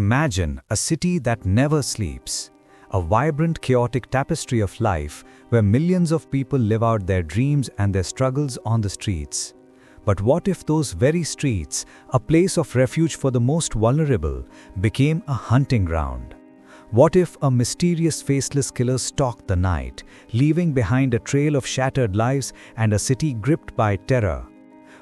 Imagine a city that never sleeps, a vibrant, chaotic tapestry of life where millions of people live out their dreams and their struggles on the streets. But what if those very streets, a place of refuge for the most vulnerable, became a hunting ground? What if a mysterious faceless killer stalked the night, leaving behind a trail of shattered lives and a city gripped by terror?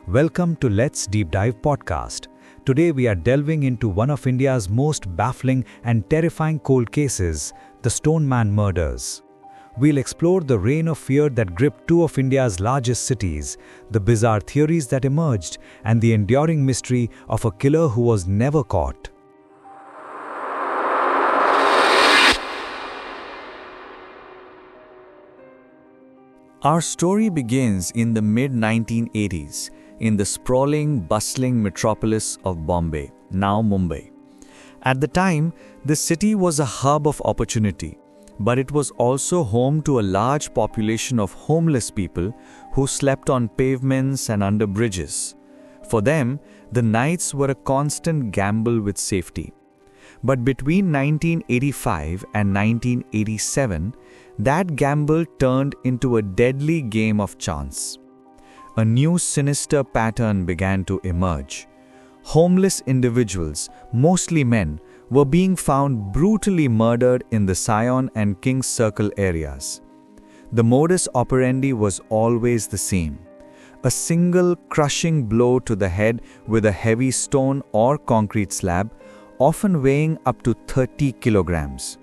Welcome to Let's Deep Dive podcast. Today we are delving into one of India's most baffling and terrifying cold cases, the Stoneman Murders. We'll explore the reign of fear that gripped two of India's largest cities, the bizarre theories that emerged, and the enduring mystery of a killer who was never caught. Our story begins in the mid-1980s in the sprawling, bustling metropolis of Bombay, now Mumbai. At the time, the city was a hub of opportunity, but it was also home to a large population of homeless people who slept on pavements and under bridges. For them, the nights were a constant gamble with safety. But between 1985 and 1987, that gamble turned into a deadly game of chance. A new sinister pattern began to emerge. Homeless individuals, mostly men, were being found brutally murdered in the Sion and King's Circle areas. The modus operandi was always the same: a single crushing blow to the head with a heavy stone or concrete slab, often weighing up to 30 kilograms.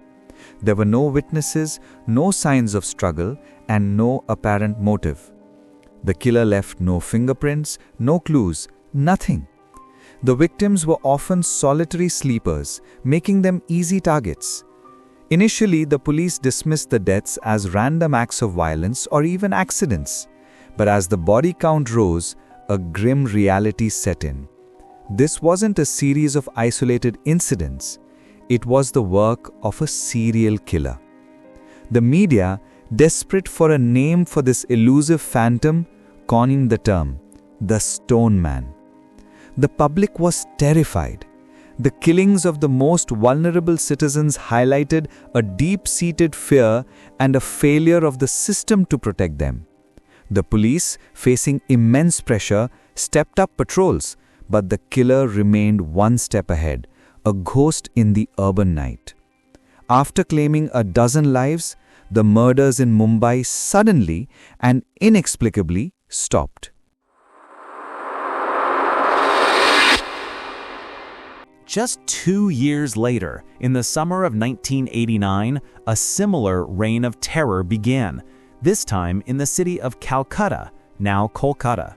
There were no witnesses, no signs of struggle, and no apparent motive. The killer left no fingerprints, no clues, nothing. The victims were often solitary sleepers, making them easy targets. Initially, the police dismissed the deaths as random acts of violence or even accidents. But as the body count rose, a grim reality set in. This wasn't a series of isolated incidents. It was the work of a serial killer. The media, desperate for a name for this elusive phantom, coined the term, the Stoneman. The public was terrified. The killings of the most vulnerable citizens highlighted a deep-seated fear and a failure of the system to protect them. The police, facing immense pressure, stepped up patrols, but the killer remained one step ahead, a ghost in the urban night. After claiming a dozen lives, the murders in Mumbai suddenly and inexplicably stopped. Just 2 years later, in the summer of 1989, a similar reign of terror began, this time in the city of Calcutta, now Kolkata.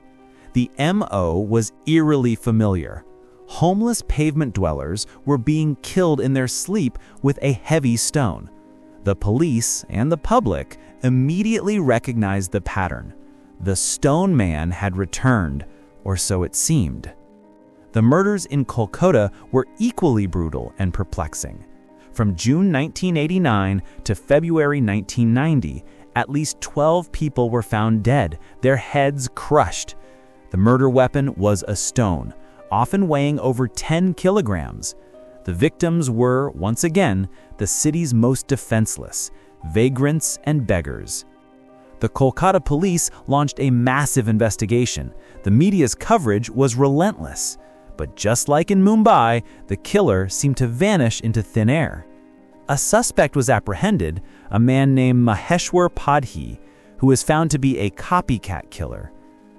The MO was eerily familiar. Homeless pavement dwellers were being killed in their sleep with a heavy stone. The police and the public immediately recognized the pattern. The Stone Man had returned, or so it seemed. The murders in Kolkata were equally brutal and perplexing. From June 1989 to February 1990, at least 12 people were found dead, their heads crushed. The murder weapon was a stone, often weighing over 10 kilograms. The victims were, once again, the city's most defenseless, vagrants and beggars. The Kolkata police launched a massive investigation. The media's coverage was relentless. But just like in Mumbai, the killer seemed to vanish into thin air. A suspect was apprehended, a man named Maheshwar Padhi, who was found to be a copycat killer.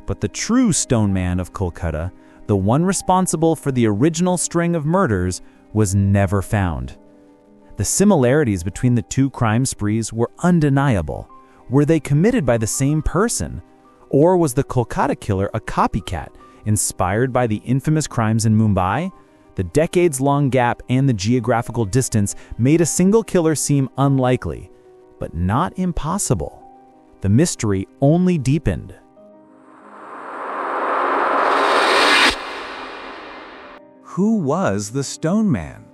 But the true Stoneman of Kolkata, the one responsible for the original string of murders, was never found. The similarities between the two crime sprees were undeniable. Were they committed by the same person? Or was the Kolkata killer a copycat, inspired by the infamous crimes in Mumbai? The decades-long gap and the geographical distance made a single killer seem unlikely, but not impossible. The mystery only deepened. Who was the Stoneman?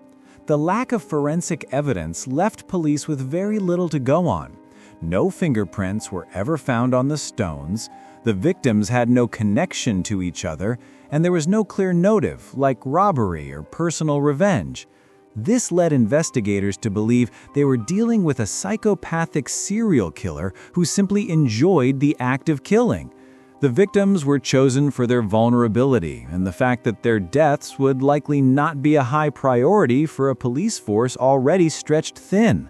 The lack of forensic evidence left police with very little to go on. No fingerprints were ever found on the stones, the victims had no connection to each other, and there was no clear motive, like robbery or personal revenge. This led investigators to believe they were dealing with a psychopathic serial killer who simply enjoyed the act of killing. The victims were chosen for their vulnerability and the fact that their deaths would likely not be a high priority for a police force already stretched thin.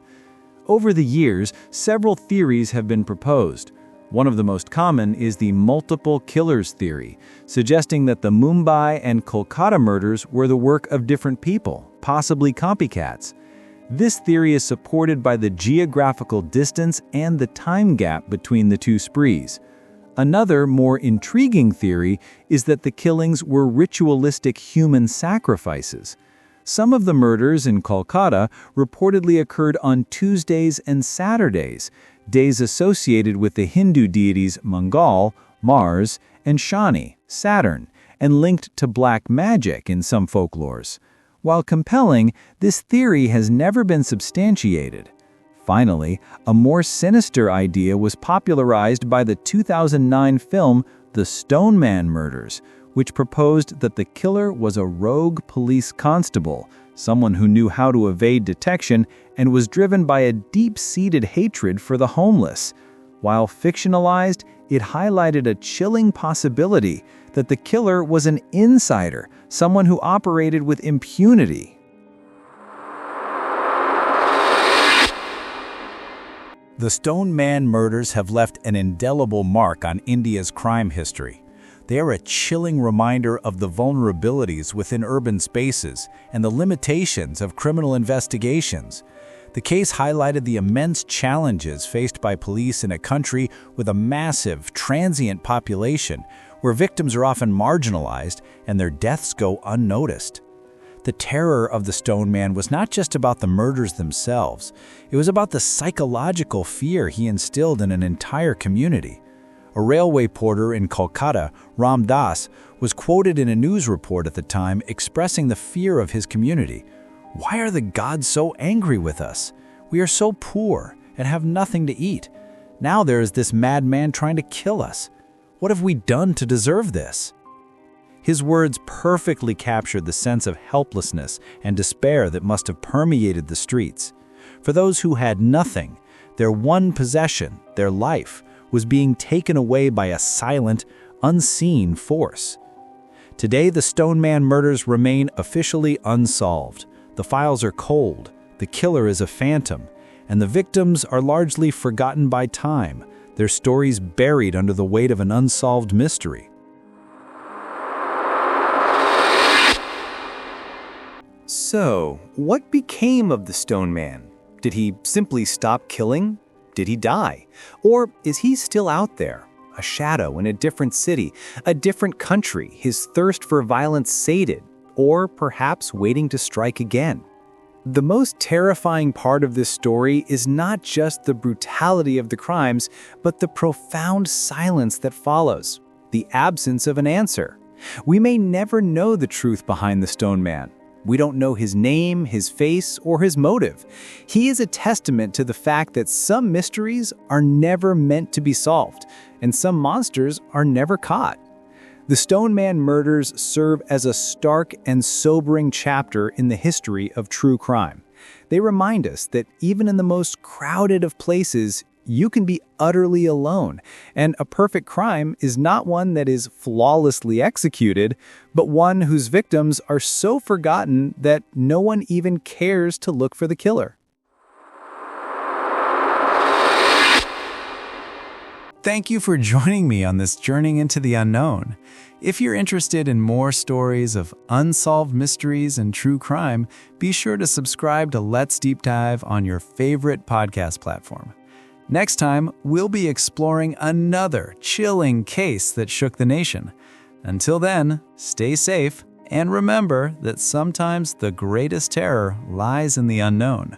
Over the years, several theories have been proposed. One of the most common is the multiple killers theory, suggesting that the Mumbai and Kolkata murders were the work of different people, possibly copycats. This theory is supported by the geographical distance and the time gap between the two sprees. Another, more intriguing theory is that the killings were ritualistic human sacrifices. Some of the murders in Kolkata reportedly occurred on Tuesdays and Saturdays, days associated with the Hindu deities Mangal, Mars, and Shani, Saturn, and linked to black magic in some folklores. While compelling, this theory has never been substantiated. Finally, a more sinister idea was popularized by the 2009 film The Stoneman Murders, which proposed that the killer was a rogue police constable, someone who knew how to evade detection and was driven by a deep-seated hatred for the homeless. While fictionalized, it highlighted a chilling possibility that the killer was an insider, someone who operated with impunity. The Stoneman murders have left an indelible mark on India's crime history. They are a chilling reminder of the vulnerabilities within urban spaces and the limitations of criminal investigations. The case highlighted the immense challenges faced by police in a country with a massive, transient population, where victims are often marginalized and their deaths go unnoticed. The terror of the Stoneman was not just about the murders themselves, it was about the psychological fear he instilled in an entire community. A railway porter in Kolkata, Ram Das, was quoted in a news report at the time expressing the fear of his community. "Why are the gods so angry with us? We are so poor and have nothing to eat. Now there is this madman trying to kill us. What have we done to deserve this?" His words perfectly captured the sense of helplessness and despair that must have permeated the streets. For those who had nothing, their one possession, their life, was being taken away by a silent, unseen force. Today, the Stoneman murders remain officially unsolved. The files are cold, the killer is a phantom, and the victims are largely forgotten by time, their stories buried under the weight of an unsolved mystery. So, what became of the Stoneman? Did he simply stop killing? Did he die? Or is he still out there, a shadow in a different city, a different country, his thirst for violence sated, or perhaps waiting to strike again? The most terrifying part of this story is not just the brutality of the crimes, but the profound silence that follows, the absence of an answer. We may never know the truth behind the Stoneman. We don't know his name, his face, or his motive. He is a testament to the fact that some mysteries are never meant to be solved, and some monsters are never caught. The Stoneman murders serve as a stark and sobering chapter in the history of true crime. They remind us that even in the most crowded of places, you can be utterly alone, and a perfect crime is not one that is flawlessly executed, but one whose victims are so forgotten that no one even cares to look for the killer. Thank you for joining me on this journey into the unknown. If you're interested in more stories of unsolved mysteries and true crime, be sure to subscribe to Let's Deep Dive on your favorite podcast platform. Next time, we'll be exploring another chilling case that shook the nation. Until then, stay safe and remember that sometimes the greatest terror lies in the unknown.